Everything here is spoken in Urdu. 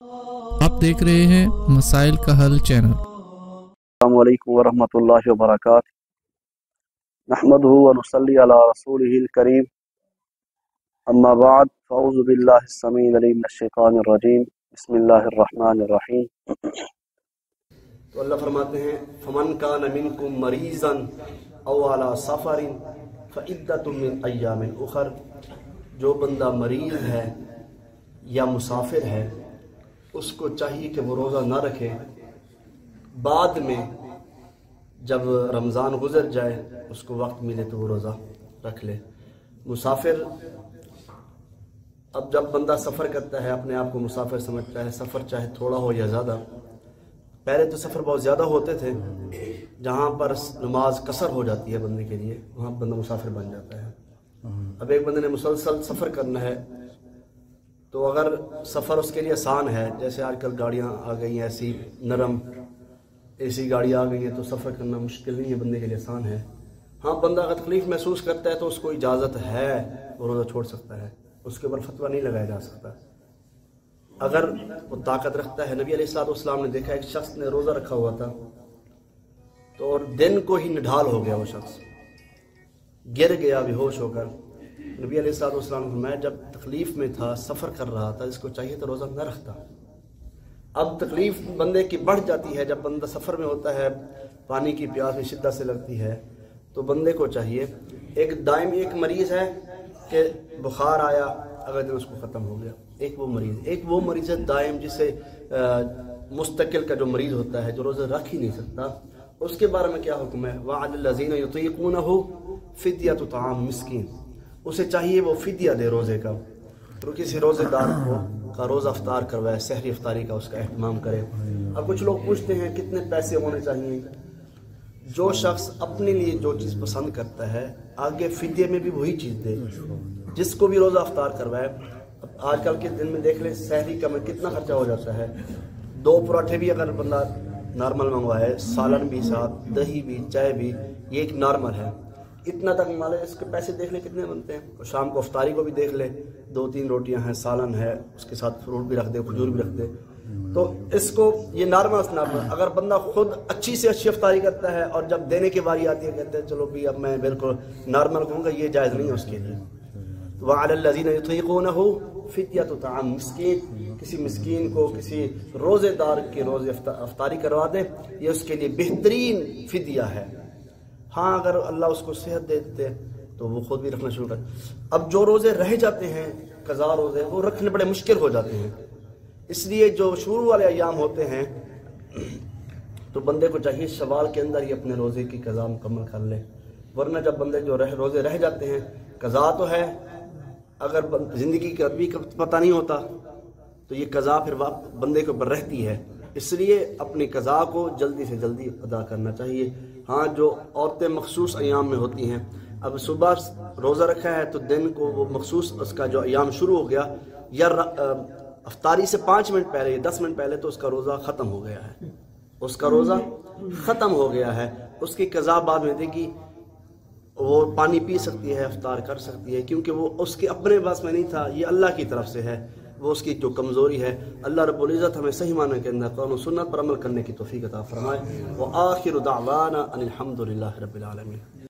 آپ دیکھ رہے ہیں مسائل کا حل چینل۔ السلام علیکم ورحمۃ اللہ وبرکاتہ۔ نحمدہ ونصلی علی رسولہ الکریم، اما بعد فاعوذ باللہ السمیع العلیم من الشیطان الرجیم، بسم اللہ الرحمن الرحیم۔ تو اللہ فرماتے ہیں فمن کان منکم مریضا او علی سفر فعدۃ من ایام اخر، جو بندہ مریض ہے یا مسافر ہے اس کو چاہیے کہ وہ روزہ نہ رکھے، بعد میں جب رمضان گزر جائے اس کو وقت ملے تو وہ روزہ رکھ لے۔ مسافر، اب جب بندہ سفر کرتا ہے اپنے آپ کو مسافر سمجھتا ہے، سفر چاہے تھوڑا ہو یا زیادہ، پہلے تو سفر بہت زیادہ ہوتے تھے، جہاں پر نماز قصر ہو جاتی ہے بندے کے لیے وہاں بندہ مسافر بن جاتا ہے۔ اب ایک بندے نے مسلسل سفر کرنا ہے تو اگر سفر اس کے لیے آسان ہے، جیسے آج کل گاڑیاں آ گئی ہیں ایسی نرم ایسی گاڑی آ گئی ہے، تو سفر کرنا مشکل نہیں ہے، بندے کے لیے آسان ہے۔ ہاں، بندہ اگر تکلیف محسوس کرتا ہے تو اس کو اجازت ہے، وہ روزہ چھوڑ سکتا ہے، اس کے اوپر فتویٰ نہیں لگایا جا سکتا۔ اگر وہ طاقت رکھتا ہے، نبی علیہ الصلوۃ والسلام نے دیکھا ایک شخص نے روزہ رکھا ہوا تھا تو اور دن کو ہی نڈھال ہو گیا، وہ شخص گر گیا بے ہوش ہو کر۔ نبی علیہ الصلوۃ والسلام نے فرمایا جب تکلیف میں تھا، سفر کر رہا تھا، اس کو چاہیے تو روزہ نہ رکھتا۔ اب تکلیف بندے کی بڑھ جاتی ہے، جب بندہ سفر میں ہوتا ہے، پانی کی پیاس میں شدت سے لگتی ہے، تو بندے کو چاہیے، ایک دائمی ایک مریض ہے کہ بخار آیا اگلے دن اس کو ختم ہو گیا، ایک وہ مریض ہے دائم، جسے مستقل کا جو مریض ہوتا ہے جو روزہ رکھ ہی نہیں سکتا، اس کے بارے میں کیا حکم ہے؟ وَعَلَى الَّذِينَ يُطِيقُونَهُ فِدْيَةُ طَعَامِ مِسْكِينٍ، اسے چاہیے وہ فدیہ دے روزے کا، تو کسی روزے دار کا روزہ افطار کروائے، سحری افطاری کا اس کا اہتمام کرے۔ اب کچھ لوگ پوچھتے ہیں کتنے پیسے ہونے چاہیے؟ جو شخص اپنے لیے جو چیز پسند کرتا ہے آگے فدیے میں بھی وہی چیز دے، جس کو بھی روزہ افطار کروائے۔ آج کل کے دن میں دیکھ لیں سحری کا میں کتنا خرچہ ہو جاتا ہے، 2 پراٹھے بھی اگر بندہ نارمل منگوائے، سالن بھی ساتھ، دہی بھی، چائے بھی، یہ ایک نارمل ہے، اتنا تک مالے، اس کے پیسے دیکھ لیں کتنے بنتے ہیں۔ اور شام کو افطاری کو بھی دیکھ لیں، 2-3 روٹیاں ہیں، سالن ہے، اس کے ساتھ فروٹ بھی رکھ دے، کھجور بھی رکھ دے، تو اس کو یہ نارمل اسناب ہے۔ اگر بندہ خود اچھی سے اچھی افطاری کرتا ہے اور جب دینے کی باری آتی ہے کہتے ہیں چلو بھی اب میں بالکل نارمل کہوں گا، یہ جائز نہیں ہے اس کے لیے۔ وَعَلَى الَّذِينَ يُطِيقُونَهُ فِدْيَةُ طَعَامِ مِسْكِينٍ، کسی مسکین کو، کسی روزے دار کے روزے افطاری کروا دے، یہ اس کے لیے بہترین فدیہ ہے۔ ہاں، اگر اللہ اس کو صحت دے دیتے تو وہ خود بھی رکھنا شروع کر۔ اب جو روزے رہ جاتے ہیں، قضا روزے، وہ رکھنے بڑے مشکل ہو جاتے ہیں، اس لیے جو شروع والے ایام ہوتے ہیں تو بندے کو چاہیے شوال کے اندر ہی اپنے روزے کی قضا مکمل کر لے، ورنہ جب بندے جو روزے رہ جاتے ہیں، قضا تو ہے، اگر زندگی کا بھی پتہ نہیں ہوتا تو یہ قضا پھر بندے کے اوپر رہتی ہے، اس لیے اپنی قضا کو جلدی سے جلدی ادا کرنا چاہیے۔ ہاں، جو عورتیں مخصوص ایام میں ہوتی ہیں، اب صبح روزہ رکھا ہے تو دن کو وہ مخصوص اس کا جو ایام شروع ہو گیا، یا افطاری سے 5 منٹ پہلے یا 10 منٹ پہلے، تو اس کا روزہ ختم ہو گیا ہے، اس کا روزہ ختم ہو گیا ہے، اس کی قضا بعد میں دے گی۔ وہ پانی پی سکتی ہے، افطار کر سکتی ہے، کیونکہ وہ اس کے اپنے پاس میں نہیں تھا، یہ اللہ کی طرف سے ہے، وہ اس کی جو کمزوری ہے۔ اللہ رب العزت ہمیں صحیح معنی کے اندر قرآن و سنت پر عمل کرنے کی توفیق عطا فرمائے۔ وآخر دعوانا ان الحمد للہ رب العالمین۔